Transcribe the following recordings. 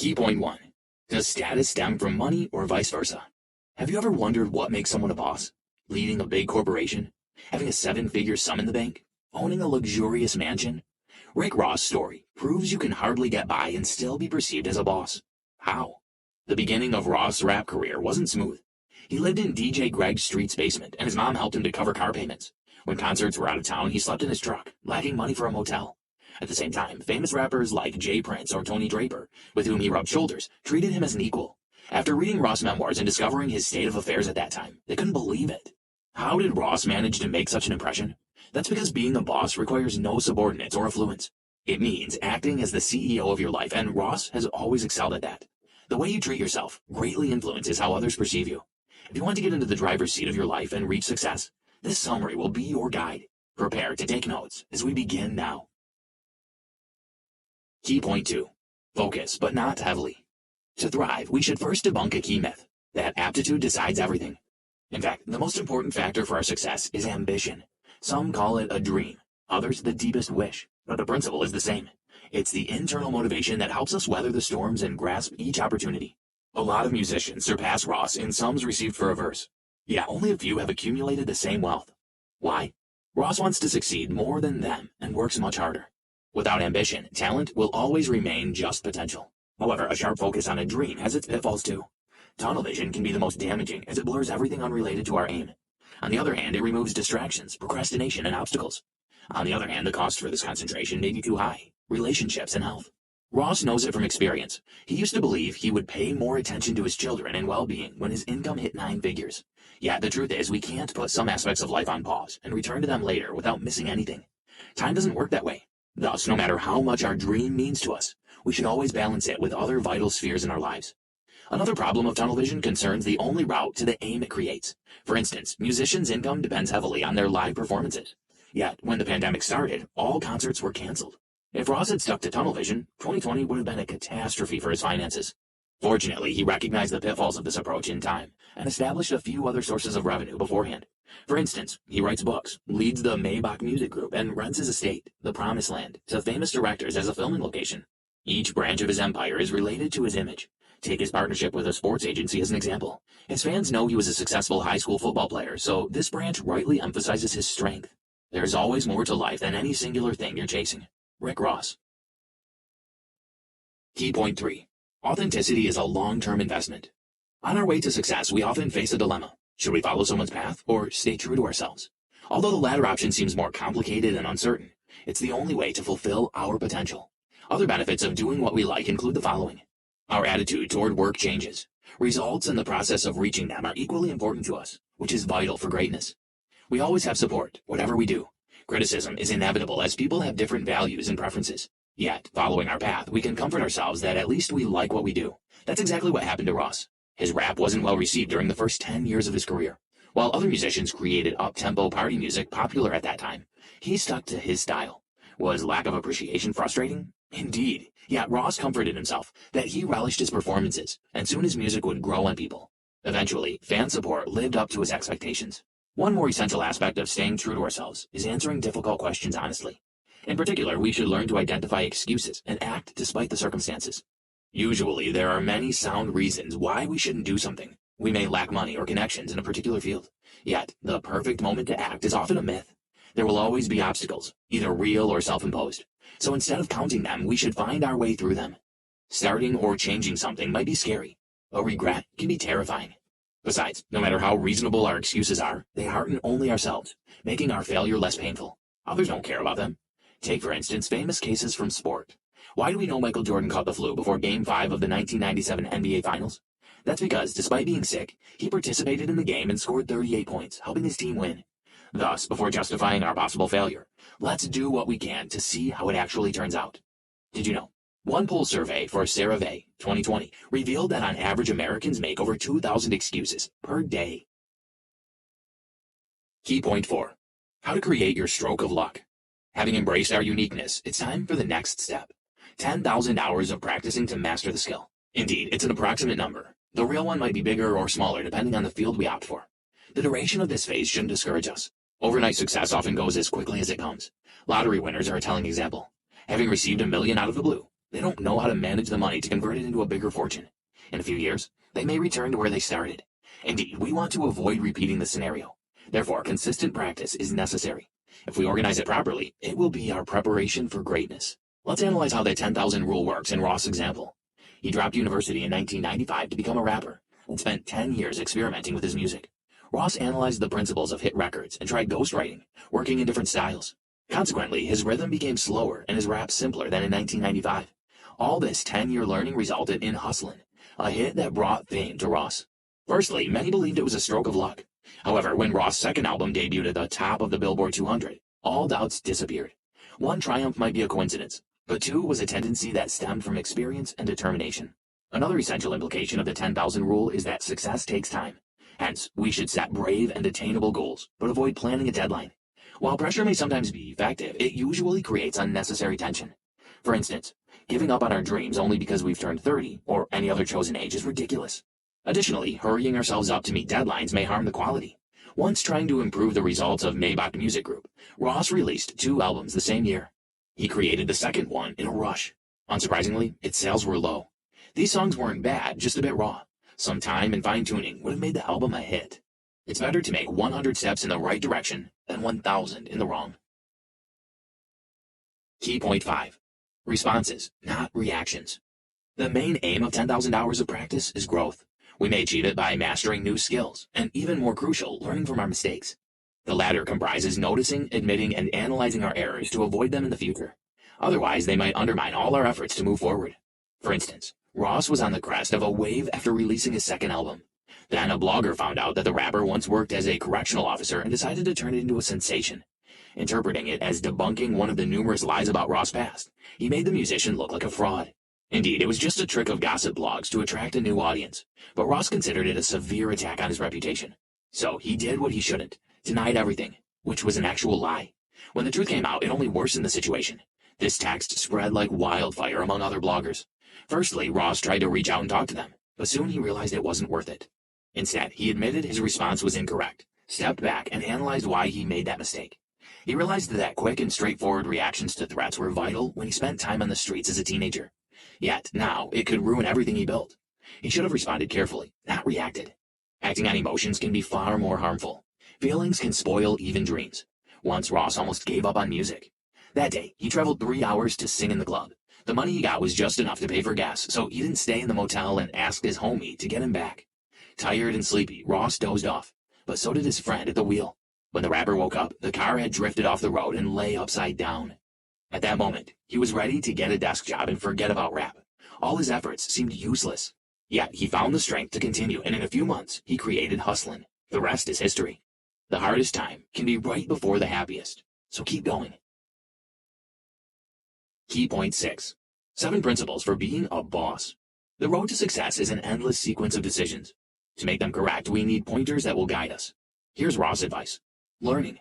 Key point 1. Does status stem from money or vice versa? Have you ever wondered what makes someone a boss? Leading a big corporation? Having a 7-figure sum in the bank? Owning a luxurious mansion? Rick Ross' story proves you can hardly get by and still be perceived as a boss. How? The beginning of Ross' rap career wasn't smooth. He lived in DJ Greg Street's basement, and his mom helped him to cover car payments. When concerts were out of town, he slept in his truck, lacking money for a motel. At the same time, famous rappers like Jay Prince or Tony Draper, with whom he rubbed shoulders, treated him as an equal. After reading Ross' memoirs and discovering his state of affairs at that time, they couldn't believe it. How did Ross manage to make such an impression? That's because being a boss requires no subordinates or affluence. It means acting as the CEO of your life, and Ross has always excelled at that. The way you treat yourself greatly influences how others perceive you. If you want to get into the driver's seat of your life and reach success, this summary will be your guide. Prepare to take notes as we begin now. Key point 2. Focus, but not heavily. To thrive, we should first debunk a key myth, that aptitude decides everything. In fact, the most important factor for our success is ambition. Some call it a dream, others the deepest wish, but the principle is the same. It's the internal motivation that helps us weather the storms and grasp each opportunity. A lot of musicians surpass Ross in sums received for a verse. Yet only a few have accumulated the same wealth. Why? Ross wants to succeed more than them and works much harder. Without ambition, talent will always remain just potential. However, a sharp focus on a dream has its pitfalls too. Tunnel vision can be the most damaging as it blurs everything unrelated to our aim. On the other hand, it removes distractions, procrastination, and obstacles. On the other hand, the cost for this concentration may be too high. Relationships and health. Ross knows it from experience. He used to believe he would pay more attention to his children and well-being when his income hit 9 figures. Yet the truth is we can't put some aspects of life on pause and return to them later without missing anything. Time doesn't work that way. Thus, no matter how much our dream means to us, we should always balance it with other vital spheres in our lives. Another problem of tunnel vision concerns the only route to the aim it creates. For instance, musicians' income depends heavily on their live performances. Yet, when the pandemic started, all concerts were canceled. If Ross had stuck to tunnel vision, 2020 would have been a catastrophe for his finances. Fortunately, he recognized the pitfalls of this approach in time and established a few other sources of revenue beforehand. For instance, he writes books, leads the Maybach music group, and rents his estate, the Promised Land, to famous directors as a filming location. Each branch of his empire is related to his image. Take his partnership with a sports agency as an example. His fans know he was a successful high school football player, so this branch rightly emphasizes his strength. There's always more to life than any singular thing you're chasing. Rick Ross. Key point 3. Authenticity is a long-term investment. On our way to success, we often face a dilemma. Should we follow someone's path or stay true to ourselves? Although the latter option seems more complicated and uncertain, it's the only way to fulfill our potential. Other benefits of doing what we like include the following. Our attitude toward work changes. Results and the process of reaching them are equally important to us, which is vital for greatness. We always have support, whatever we do. Criticism is inevitable as people have different values and preferences. Yet, following our path, we can comfort ourselves that at least we like what we do. That's exactly what happened to Ross. His rap wasn't well received during the first 10 years of his career. While other musicians created up-tempo party music popular at that time, he stuck to his style. Was lack of appreciation frustrating? Indeed. Yet Ross comforted himself that he relished his performances, and soon his music would grow on people. Eventually, fan support lived up to his expectations. One more essential aspect of staying true to ourselves is answering difficult questions honestly. In particular, we should learn to identify excuses and act despite the circumstances. Usually, there are many sound reasons why we shouldn't do something. We may lack money or connections in a particular field. Yet, the perfect moment to act is often a myth. There will always be obstacles, either real or self-imposed. So instead of counting them, we should find our way through them. Starting or changing something might be scary. A regret can be terrifying. Besides, no matter how reasonable our excuses are, they hearten only ourselves, making our failure less painful. Others don't care about them. Take, for instance, famous cases from sport. Why do we know Michael Jordan caught the flu before Game 5 of the 1997 NBA Finals? That's because, despite being sick, he participated in the game and scored 38 points, helping his team win. Thus, before justifying our possible failure, let's do what we can to see how it actually turns out. Did you know? One poll survey for CeraVe 2020 revealed that on average Americans make over 2,000 excuses per day. Key point 4. How to create your stroke of luck. Having embraced our uniqueness, it's time for the next step. 10,000 hours of practicing to master the skill. Indeed, it's an approximate number. The real one might be bigger or smaller depending on the field we opt for. The duration of this phase shouldn't discourage us. Overnight success often goes as quickly as it comes. Lottery winners are a telling example. Having received $1 million out of the blue, They don't know how to manage the money to convert it into a bigger fortune. In a few years, they may return to where they started. Indeed, we want to avoid repeating the scenario. Therefore, consistent practice is necessary. If we organize it properly, it will be our preparation for greatness. Let's analyze how the 10,000 rule works in Ross' example. He dropped university in 1995 to become a rapper and spent 10 years experimenting with his music. Ross analyzed the principles of hit records and tried ghostwriting, working in different styles. Consequently, his rhythm became slower and his rap simpler than in 1995. All this 10-year learning resulted in Hustlin', a hit that brought fame to Ross. Firstly, many believed it was a stroke of luck. However, when Ross' second album debuted at the top of the Billboard 200, all doubts disappeared. One triumph might be a coincidence, but two was a tendency that stemmed from experience and determination. Another essential implication of the 10,000 rule is that success takes time. Hence, we should set brave and attainable goals, but avoid planning a deadline. While pressure may sometimes be effective, it usually creates unnecessary tension. For instance, giving up on our dreams only because we've turned 30 or any other chosen age is ridiculous. Additionally, hurrying ourselves up to meet deadlines may harm the quality. Once trying to improve the results of Maybach Music Group, Ross released 2 albums the same year. He created the second one in a rush. Unsurprisingly, its sales were low. These songs weren't bad, just a bit raw. Some time and fine-tuning would have made the album a hit. It's better to make 100 steps in the right direction than 1,000 in the wrong. Key point 5. Responses, not reactions. The main aim of 10,000 hours of practice is growth. We may achieve it by mastering new skills, and even more crucial, learning from our mistakes. The latter comprises noticing, admitting, and analyzing our errors to avoid them in the future. Otherwise, they might undermine all our efforts to move forward. For instance, Ross was on the crest of a wave after releasing his second album. Then a blogger found out that the rapper once worked as a correctional officer and decided to turn it into a sensation. Interpreting it as debunking one of the numerous lies about Ross' past, he made the musician look like a fraud. Indeed, it was just a trick of gossip blogs to attract a new audience, but Ross considered it a severe attack on his reputation. So he did what he shouldn't, denied everything, which was an actual lie. When the truth came out, it only worsened the situation. This text spread like wildfire among other bloggers. Firstly, Ross tried to reach out and talk to them, but soon he realized it wasn't worth it. Instead, he admitted his response was incorrect, stepped back, and analyzed why he made that mistake. He realized that quick and straightforward reactions to threats were vital when he spent time on the streets as a teenager. Yet, now, it could ruin everything he built. He should have responded carefully, not reacted. Acting on emotions can be far more harmful. Feelings can spoil even dreams. Once Ross almost gave up on music. That day, he traveled 3 hours to sing in the club. The money he got was just enough to pay for gas, so he didn't stay in the motel and asked his homie to get him back. Tired and sleepy, Ross dozed off, but so did his friend at the wheel. When the rapper woke up, the car had drifted off the road and lay upside down. At that moment, he was ready to get a desk job and forget about rap. All his efforts seemed useless. Yet he found the strength to continue, and in a few months, he created Hustlin'. The rest is history. The hardest time can be right before the happiest, so keep going. Key point 6. 7 principles for being a boss. The road to success is an endless sequence of decisions. To make them correct, we need pointers that will guide us. Here's Ross' advice. Learning.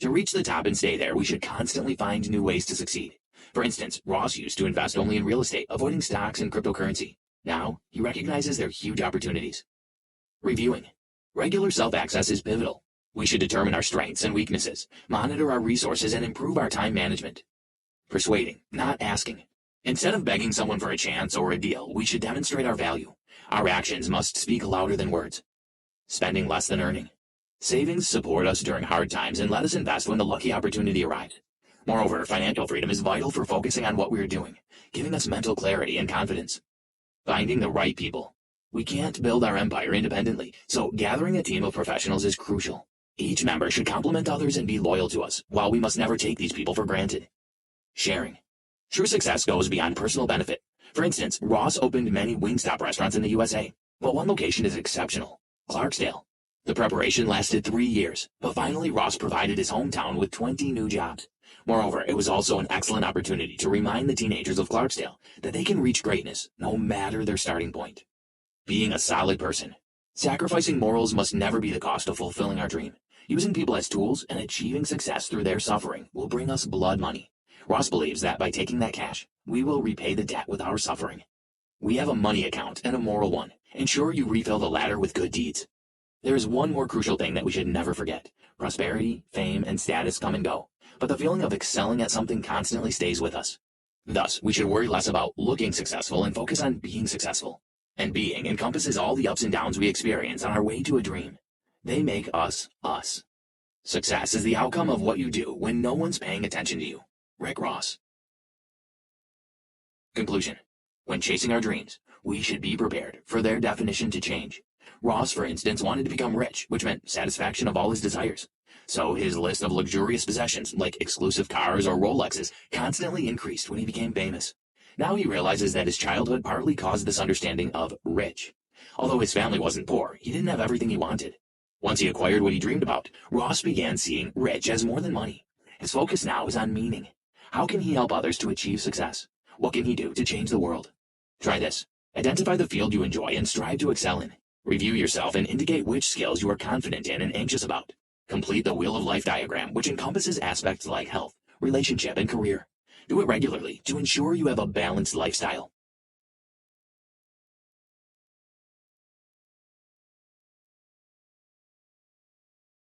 To reach the top and stay there, we should constantly find new ways to succeed. For instance, Ross used to invest only in real estate, avoiding stocks and cryptocurrency. Now, he recognizes their huge opportunities. Reviewing. Regular self-access is pivotal. We should determine our strengths and weaknesses, monitor our resources, and improve our time management. Persuading, not asking. Instead of begging someone for a chance or a deal, we should demonstrate our value. Our actions must speak louder than words. Spending less than earning. Savings support us during hard times and let us invest when the lucky opportunity arrives. Moreover, financial freedom is vital for focusing on what we are doing, giving us mental clarity and confidence. Finding the right people. We can't build our empire independently, so gathering a team of professionals is crucial. Each member should complement others and be loyal to us, while we must never take these people for granted. Sharing. True success goes beyond personal benefit. For instance, Ross opened many Wingstop restaurants in the USA, but one location is exceptional, Clarksdale. The preparation lasted 3 years, but finally Ross provided his hometown with 20 new jobs. Moreover, it was also an excellent opportunity to remind the teenagers of Clarksdale that they can reach greatness, no matter their starting point. Being a solid person. Sacrificing morals must never be the cost of fulfilling our dream. Using people as tools and achieving success through their suffering will bring us blood money. Ross believes that by taking that cash, we will repay the debt with our suffering. We have a money account and a moral one. Ensure you refill the latter with good deeds. There is one more crucial thing that we should never forget. Prosperity, fame, and status come and go, but the feeling of excelling at something constantly stays with us. Thus, we should worry less about looking successful and focus on being successful. And being encompasses all the ups and downs we experience on our way to a dream. They make us, us. Success is the outcome of what you do when no one's paying attention to you. Rick Ross. Conclusion. When chasing our dreams, we should be prepared for their definition to change. Ross, for instance, wanted to become rich, which meant satisfaction of all his desires. So his list of luxurious possessions, like exclusive cars or Rolexes, constantly increased when he became famous. Now he realizes that his childhood partly caused this understanding of rich. Although his family wasn't poor, he didn't have everything he wanted. Once he acquired what he dreamed about, Ross began seeing rich as more than money. His focus now is on meaning. How can he help others to achieve success? What can he do to change the world? Try this. Identify the field you enjoy and strive to excel in. Review yourself and indicate which skills you are confident in and anxious about. Complete the Wheel of Life diagram, which encompasses aspects like health, relationship, and career. Do it regularly to ensure you have a balanced lifestyle.